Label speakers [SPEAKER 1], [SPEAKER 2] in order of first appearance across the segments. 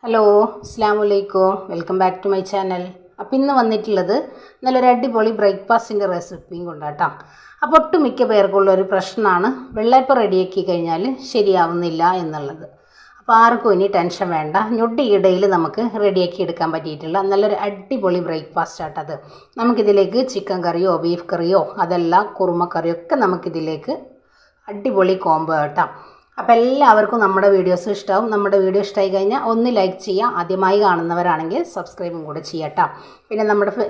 [SPEAKER 1] Hello അസ്സലാമു അലൈക്കും, welcome back to my channel. അപ്പോൾ ഇന്ന് വന്നിട്ടുള്ളത് നല്ലൊരു അടിപൊളി ബ്രേക്ക്ഫാസ്റ്റിൻ്റെ റെസിപ്പിയും കൊണ്ടാട്ടോ. അപ്പോൾ ഒട്ടുമിക്ക പേർക്കുള്ളൊരു പ്രശ്നമാണ് വെള്ളയപ്പം റെഡിയാക്കി കഴിഞ്ഞാൽ ശരിയാവുന്നില്ല എന്നുള്ളത്. അപ്പോൾ ആർക്കും ഇനി ടെൻഷൻ വേണ്ട, ഞൊടിയിടയിൽ നമുക്ക് റെഡിയാക്കി എടുക്കാൻ പറ്റിയിട്ടുള്ള നല്ലൊരു അടിപൊളി ബ്രേക്ക്ഫാസ്റ്റ് ആട്ടത്. നമുക്കിതിലേക്ക് ചിക്കൻ കറിയോ ബീഫ് കറിയോ അതല്ല കുറുമ കറിയോ ഒക്കെ നമുക്കിതിലേക്ക് അടിപൊളി കോംബോ കേട്ടോ. അപ്പോൾ എല്ലാവർക്കും നമ്മുടെ വീഡിയോസ് ഇഷ്ടമാവും. നമ്മുടെ വീഡിയോ ഇഷ്ടമായി കഴിഞ്ഞാൽ ഒന്ന് ലൈക്ക് ചെയ്യുക, ആദ്യമായി കാണുന്നവരാണെങ്കിൽ സബ്സ്ക്രൈബും കൂടെ ചെയ്യട്ടോ. പിന്നെ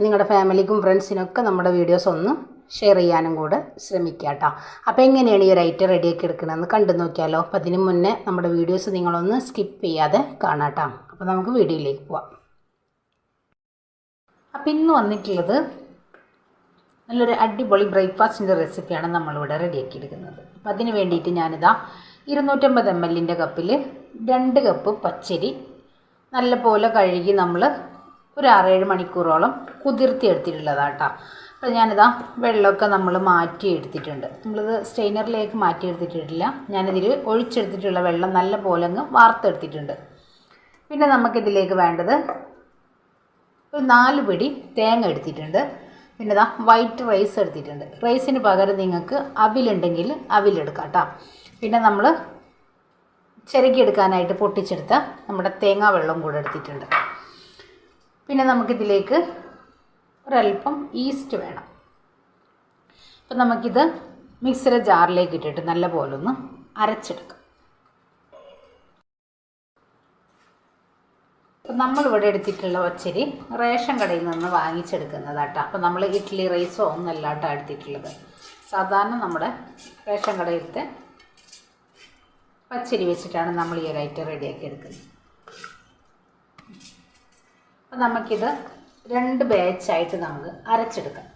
[SPEAKER 1] നിങ്ങളുടെ ഫാമിലിക്കും ഫ്രണ്ട്സിനൊക്കെ നമ്മുടെ വീഡിയോസ് ഒന്ന് ഷെയർ ചെയ്യാനും കൂടെ ശ്രമിക്കുക കേട്ടോ. അപ്പോൾ എങ്ങനെയാണ് ഈ ഒരു ഐറ്റം റെഡിയാക്കി എടുക്കണമെന്ന് കണ്ടു നോക്കിയാലോ. അപ്പോൾ അതിന് മുന്നേ നമ്മുടെ വീഡിയോസ് നിങ്ങളൊന്ന് സ്കിപ്പ് ചെയ്യാതെ കാണാം കേട്ടോ. അപ്പോൾ നമുക്ക് വീഡിയോയിലേക്ക് പോവാം. അപ്പോൾ ഇന്ന് വന്നിട്ടുള്ളത് നല്ലൊരു അടിപൊളി ബ്രേക്ക്ഫാസ്റ്റിൻ്റെ റെസിപ്പിയാണ് നമ്മളിവിടെ റെഡിയാക്കി എടുക്കുന്നത്. അപ്പോൾ അതിന് വേണ്ടിയിട്ട് ഞാനിതാ 250 ml കപ്പിൽ 2 കപ്പ് പച്ചരി നല്ലപോലെ കഴുകി നമ്മൾ ഒരു 6-7 മണിക്കൂറോളം കുതിർത്തി എടുത്തിട്ടുള്ളതാണ് കേട്ടോ. അപ്പോൾ ഞാനിതാ വെള്ളമൊക്കെ നമ്മൾ മാറ്റി എടുത്തിട്ടുണ്ട്. നമ്മളിത് സ്റ്റെയിനറിലേക്ക് മാറ്റി എടുത്തിട്ടില്ല, ഞാനിതിൽ ഒഴിച്ചെടുത്തിട്ടുള്ള വെള്ളം നല്ലപോലെ അങ്ങ് വാർത്തെടുത്തിട്ടുണ്ട്. പിന്നെ നമുക്കിതിലേക്ക് വേണ്ടത് ഒരു 4 പിടി തേങ്ങ എടുത്തിട്ടുണ്ട്. പിന്നെ ഇതാ വൈറ്റ് റൈസ് എടുത്തിട്ടുണ്ട്. റൈസിന് പകരം നിങ്ങൾക്ക് അവിലുണ്ടെങ്കിൽ അവിലെടുക്കാം കേട്ടോ. പിന്നെ നമ്മൾ ചിരകിയെടുക്കാനായിട്ട് പൊട്ടിച്ചെടുത്ത നമ്മുടെ തേങ്ങാ വെള്ളം കൂടെ എടുത്തിട്ടുണ്ട്. പിന്നെ നമുക്കിതിലേക്ക് ഒരല്പം ഈസ്റ്റ് വേണം. അപ്പം നമുക്കിത് മിക്സിയുടെ ജാറിലേക്ക് ഇട്ടിട്ട് നല്ലപോലെ ഒന്ന് അരച്ചെടുക്കാം. അപ്പം നമ്മളിവിടെ എടുത്തിട്ടുള്ള പച്ചരി റേഷൻ കടയിൽ നിന്ന് വാങ്ങിച്ചെടുക്കുന്നതാട്ടോ. അപ്പോൾ നമ്മൾ ഇഡ്ഡലി റൈസോ ഒന്നല്ല കേട്ടോ എടുത്തിട്ടുള്ളത്, സാധാരണ നമ്മുടെ റേഷൻ കടയിലത്തെ പച്ചരി വെച്ചിട്ടാണ് നമ്മൾ ഈ ഒരു ഐറ്റം റെഡിയാക്കി എടുക്കുന്നത്. അപ്പം നമുക്കിത് 2 ബാച്ചായിട്ട് നമുക്ക് അരച്ചെടുക്കാം.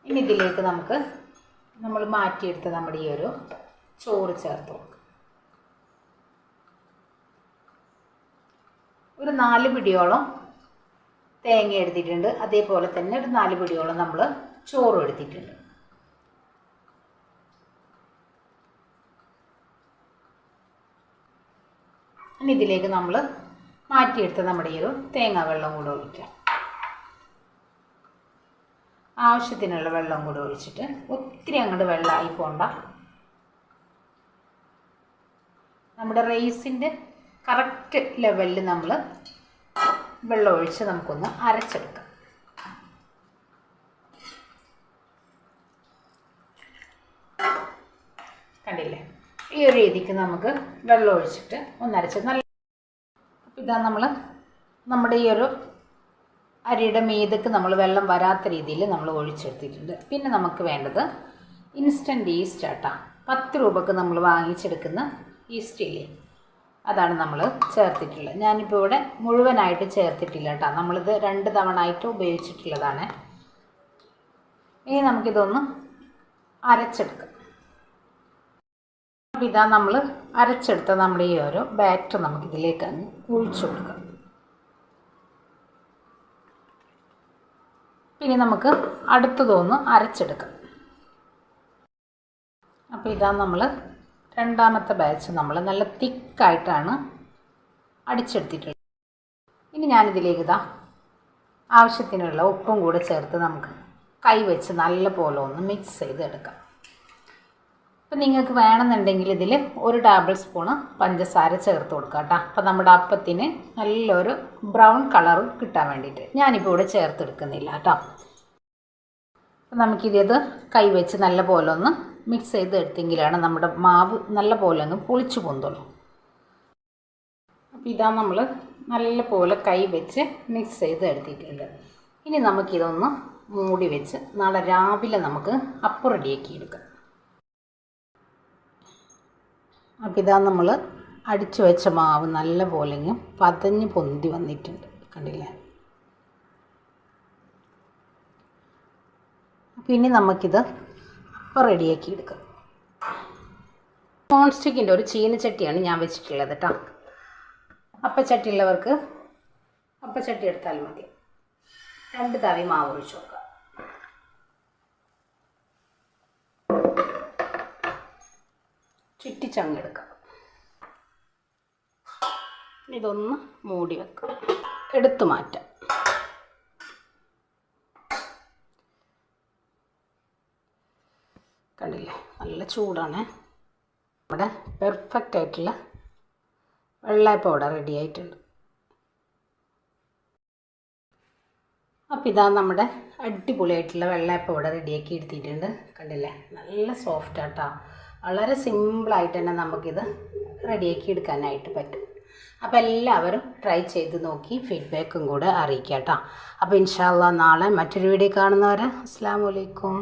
[SPEAKER 1] ഇനി ഇതിലേക്ക് നമ്മൾ മാറ്റിയെടുത്ത നമ്മുടെ ഈ ഒരു ചോറ് ചേർത്ത് കൊടുക്കും. ഒരു 4 പിടിയോളം തേങ്ങ എടുത്തിട്ടുണ്ട്, അതേപോലെ തന്നെ ഒരു 4 പിടിയോളം നമ്മൾ ചോറും എടുത്തിട്ടുണ്ട്. ഇനി ഇതിലേക്ക് നമ്മൾ മാറ്റിയെടുത്ത നമ്മുടെ ഈ ഒരു തേങ്ങാ വെള്ളം കൂടെ ഒഴിക്കാം. ആവശ്യത്തിനുള്ള വെള്ളം കൂടെ ഒഴിച്ചിട്ട് ഒത്തിരി അങ്ങോട്ട് വെള്ളമായി പോണ്ട. നമ്മുടെ റൈസിൻ്റെ കറക്റ്റ് ലെവലിൽ നമ്മൾ വെള്ളം ഒഴിച്ച് നമുക്കൊന്ന് അരച്ചെടുക്കാം. കണ്ടില്ലേ, ഈ ഒരു രീതിക്ക് നമുക്ക് വെള്ളം ഒഴിച്ചിട്ട് ഒന്നരച്ച് നല്ല. അപ്പോൾ ഇതാ നമ്മുടെ ഈ ഒരു അരിയുടെ മീതക്ക് നമ്മൾ വെള്ളം വരാത്ത രീതിയിൽ നമ്മൾ ഒഴിച്ചെടുത്തിട്ടുണ്ട്. പിന്നെ നമുക്ക് വേണ്ടത് ഇൻസ്റ്റൻറ്റ് ഈസ്റ്റ് ആട്ടാ. 10 രൂപക്ക് നമ്മൾ വാങ്ങിച്ചെടുക്കുന്ന ഈസ്റ്റ് ഇല്ലേ, അതാണ് നമ്മൾ ചേർത്തിട്ടുള്ളത്. ഞാനിപ്പോൾ ഇവിടെ മുഴുവനായിട്ട് ചേർത്തിട്ടില്ല കേട്ടോ, നമ്മളിത് 2 തവണ ആയിട്ട് ഉപയോഗിച്ചിട്ടുള്ളതാണ്. ഇനി നമുക്കിതൊന്ന് അരച്ചെടുക്കാം. അപ്പോൾ ഇതാ നമ്മൾ അരച്ചെടുത്ത നമ്മുടെ ഈ ഒരു ബാറ്റർ നമുക്കിതിലേക്ക് അങ്ങ് ഒഴിച്ചു കൊടുക്കാം. പിന്നെ നമുക്ക് അടുത്തതൊന്ന് അരച്ചെടുക്കാം. അപ്പോൾ ഇതാ നമ്മൾ രണ്ടാമത്തെ ബാച്ച് നമ്മൾ നല്ല തിക്കായിട്ടാണ് അടിച്ചെടുത്തിട്ടുള്ളത്. ഇനി ഞാനിതിലേക്ക് ആവശ്യത്തിനുള്ള ഉപ്പും കൂടെ ചേർത്ത് നമുക്ക് കൈവച്ച് നല്ല പോലെ ഒന്ന് മിക്സ് ചെയ്തെടുക്കാം. അപ്പം നിങ്ങൾക്ക് വേണമെന്നുണ്ടെങ്കിൽ ഇതിൽ 1 ടേബിൾ സ്പൂണ് പഞ്ചസാര ചേർത്ത് കൊടുക്കാം കേട്ടോ. അപ്പം നമ്മുടെ അപ്പത്തിന് നല്ലൊരു ബ്രൗൺ കളർ കിട്ടാൻ വേണ്ടിയിട്ട് ഞാനിപ്പോൾ ഇവിടെ ചേർത്തെടുക്കുന്നില്ല കേട്ടോ. അപ്പം നമുക്കിത് കൈവച്ച് നല്ല പോലെ ഒന്ന് മിക്സ് ചെയ്ത് എടുത്തെങ്കിലാണ് നമ്മുടെ മാവ് നല്ല പോലെ ഒന്ന് പൊളിച്ചു പൊന്തുള്ളൂ. അപ്പോൾ ഇതാ നമ്മൾ നല്ല പോലെ കൈ വെച്ച് മിക്സ് ചെയ്ത് എടുത്തിട്ടുണ്ട്. ഇനി നമുക്കിതൊന്ന് മൂടി വെച്ച് നാളെ രാവിലെ നമുക്ക് അപ്പം റെഡിയാക്കി എടുക്കാം. അപ്പോൾ ഇതാ നമ്മൾ അടിച്ചു വെച്ച മാവ് നല്ല പോലെ പതഞ്ഞ് പൊന്തി വന്നിട്ടുണ്ട്, കണ്ടില്ലേ. പിന്നെ നമുക്കിത് അപ്പം റെഡിയാക്കി എടുക്കാം. നോൺ സ്റ്റിക്കിൻ്റെ ഒരു ചീനച്ചട്ടിയാണ് ഞാൻ വെച്ചിട്ടുള്ളത് കേട്ടോ. അപ്പച്ചട്ടി ഉള്ളവർക്ക് അപ്പച്ചട്ടി എടുത്താൽ മതി. 2 തവി മാവ് ഒഴിച്ച് കൊടുക്കാം. ചുറ്റിച്ചങ്ങെടുക്കാം. ഇതൊന്ന് മൂടി വെക്കാം, എടുത്തു മാറ്റാം. കണ്ടില്ലേ, നല്ല ചൂടാണ്. നമ്മുടെ പെർഫെക്റ്റ് ആയിട്ടുള്ള വെള്ളയപ്പം ഇവിടെ റെഡി ആയിട്ടുണ്ട്. അപ്പോൾ ഇതാ നമ്മുടെ അടിപൊളിയായിട്ടുള്ള വെള്ളയപ്പം ഇവിടെ റെഡിയാക്കി എടുത്തിട്ടുണ്ട്. കണ്ടില്ലേ, നല്ല സോഫ്റ്റ് ആട്ടോ. വളരെ സിമ്പിളായിട്ട് തന്നെ നമുക്കിത് റെഡിയാക്കി എടുക്കാനായിട്ട് പറ്റും. അപ്പോൾ എല്ലാവരും ട്രൈ ചെയ്ത് നോക്കി ഫീഡ്ബാക്കും കൂടെ അറിയിക്കാം കേട്ടോ. അപ്പോൾ ഇൻഷാ അല്ലാഹ് നാളെ മറ്റൊരു വീഡിയോ കാണുന്നവരെ അസ്സലാമു അലൈക്കും.